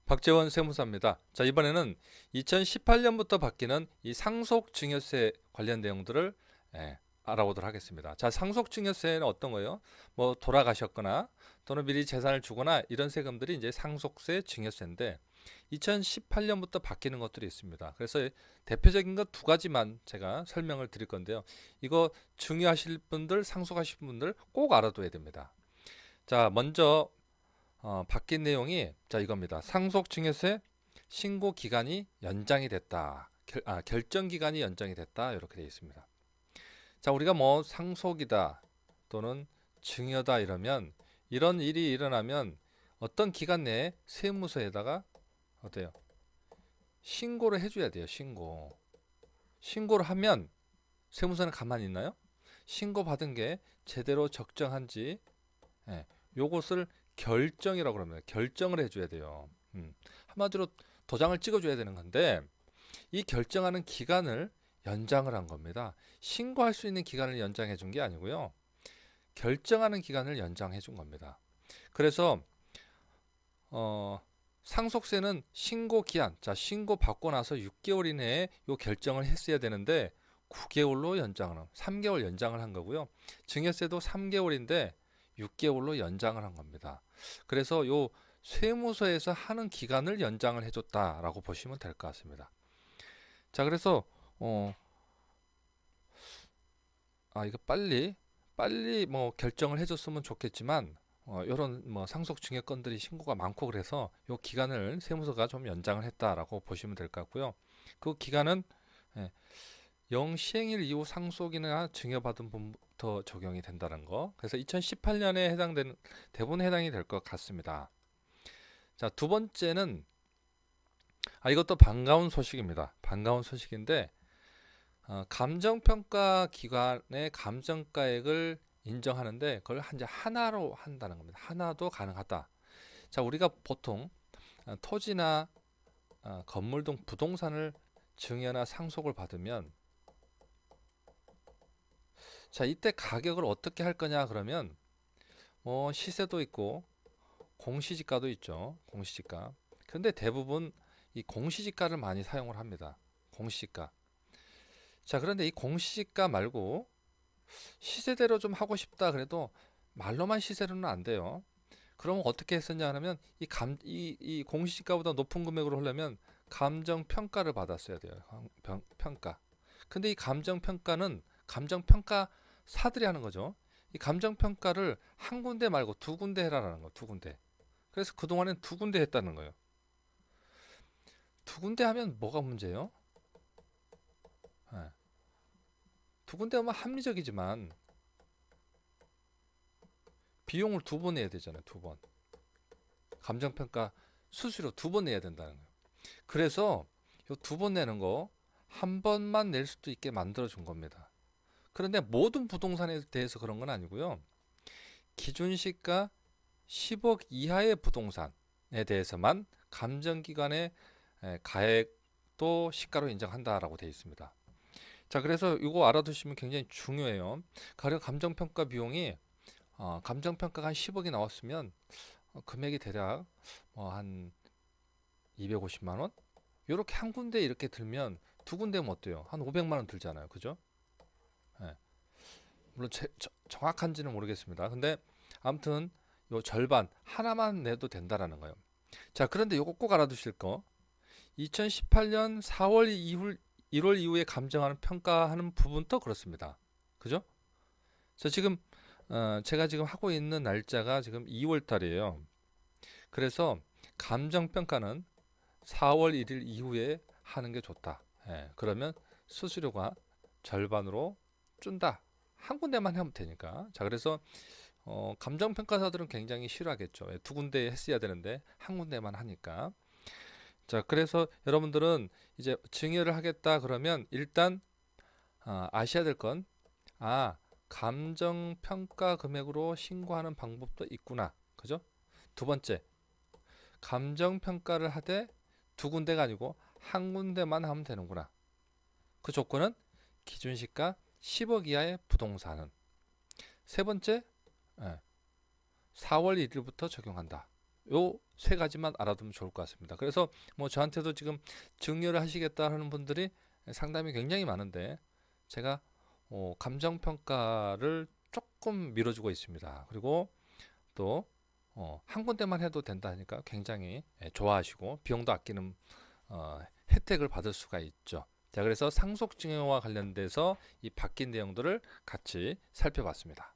박재원 세무사입니다. 자, 이번에는 2018년부터 바뀌는 이 상속증여세 관련 내용들을 알아보도록 하겠습니다. 자, 상속증여세는 어떤 거예요? 뭐 돌아가셨거나 또는 미리 재산을 주거나 이런 세금들이 이제 상속세, 증여세인데 2018년부터 바뀌는 것들이 있습니다. 그래서 대표적인 것 두 가지만 제가 설명을 드릴 건데요. 이거 중요하실 분들, 상속하실 분들 꼭 알아둬야 됩니다. 자, 먼저 바뀐 내용이 자 이겁니다. 상속증여세 신고 기간이 연장이 됐다. 결정 기간이 연장이 됐다. 이렇게 되어 있습니다. 자, 우리가 뭐 상속이다 또는 증여다 이러면 이런 일이 일어나면 어떤 기간 내에 세무서에다가 어때요? 신고를 해줘야 돼요. 신고를 하면 세무서는 가만히 있나요? 신고받은 게 제대로 적정한지 요것을 결정이라고 그럽니다. 결정을 해줘야 돼요. 한마디로 도장을 찍어줘야 되는 건데 이 결정하는 기간을 연장을 한 겁니다. 신고할 수 있는 기간을 연장해 준 게 아니고요. 결정하는 기간을 연장해 준 겁니다. 그래서 상속세는 신고 기한, 자 신고 받고 나서 6개월 이내에 요 결정을 했어야 되는데 9개월로 연장을 3개월 연장을 한 거고요. 증여세도 3개월인데 6개월로 연장을 한 겁니다. 그래서 요 세무서에서 하는 기간을 연장을 해줬다라고 보시면 될 것 같습니다. 자, 그래서 이거 빨리 뭐 결정을 해줬으면 좋겠지만 이런 뭐 상속 증여 건들이 신고가 많고 그래서 요 기간을 세무서가 좀 연장을 했다라고 보시면 될 것 같고요. 그 기간은 예, 영시행일 이후 상속이나 증여받은 분부터 적용이 된다는 거. 그래서 2018년에 해당되는 대부분 해당이 될 것 같습니다. 자, 두 번째는 이것도 반가운 소식입니다. 반가운 소식인데 감정평가 기관의 감정가액을 인정하는데 그걸 이제 하나로 한다는 겁니다. 하나도 가능하다. 자, 우리가 보통 토지나 건물 등 부동산을 증여나 상속을 받으면 자, 이때 가격을 어떻게 할 거냐 그러면 시세도 있고 공시지가도 있죠. 공시지가. 근데 대부분 이 공시지가를 많이 사용을 합니다. 공시지가. 자, 그런데 이 공시지가 말고 시세대로 좀 하고 싶다 그래도 말로만 시세로는 안 돼요. 그러면 어떻게 했었냐 하면 이 공시지가보다 높은 금액으로 하려면 감정평가를 받았어야 돼요. 평가. 근데 이 감정평가는 감정평가 사들이 하는 거죠. 이 감정평가를 한 군데 말고 두 군데 해라라는 거, 두 군데. 그래서 그동안엔 두 군데 했다는 거예요. 두 군데 하면 뭐가 문제예요? 예. 두 군데 하면 합리적이지만 비용을 두 번 내야 되잖아요. 두 번. 감정평가 수수료 두 번 내야 된다는 거예요. 그래서 이 두 번 내는 거 한 번만 낼 수도 있게 만들어 준 겁니다. 그런데 모든 부동산에 대해서 그런 건 아니고요. 기준시가 10억 이하의 부동산에 대해서만 감정기관의 가액도 시가로 인정한다라고 되어 있습니다. 자, 그래서 이거 알아두시면 굉장히 중요해요. 가령 감정평가 비용이 감정평가가 한 10억이 나왔으면 금액이 대략 한 250만 원? 이렇게 한 군데 이렇게 들면 두 군데면 어때요? 한 500만 원 들잖아요. 그죠? 예. 물론 정확한지는 모르겠습니다. 근데 아무튼 요 절반 하나만 내도 된다라는 거예요. 자, 그런데 요거 꼭 알아두실 거. 2018년 4월 이후 1월 이후에 감정하는 평가하는 부분도 그렇습니다. 그죠? 저 지금 제가 지금 하고 있는 날짜가 지금 2월 달이에요. 그래서 감정 평가는 4월 1일 이후에 하는 게 좋다. 그러면 수수료가 절반으로 준다. 한 군데만 하면 되니까. 자, 그래서 감정 평가사들은 굉장히 싫어하겠죠. 두 군데 했어야 되는데 한 군데만 하니까. 자, 그래서 여러분들은 이제 증여를 하겠다 그러면 일단 아셔야 될 건 감정 평가 금액으로 신고하는 방법도 있구나. 그죠? 두 번째, 감정 평가를 하되 두 군데가 아니고 한 군데만 하면 되는구나. 그 조건은 기준시가 10억 이하의 부동산은. 세 번째, 4월 1일부터 적용한다. 요 세 가지만 알아두면 좋을 것 같습니다. 그래서 뭐 저한테도 지금 증여를 하시겠다 하는 분들이 상담이 굉장히 많은데 제가 감정평가를 조금 밀어주고 있습니다. 그리고 또 한 군데만 해도 된다 하니까 굉장히 좋아하시고 비용도 아끼는 혜택을 받을 수가 있죠. 자, 그래서 상속증여와 관련돼서 이 바뀐 내용들을 같이 살펴봤습니다.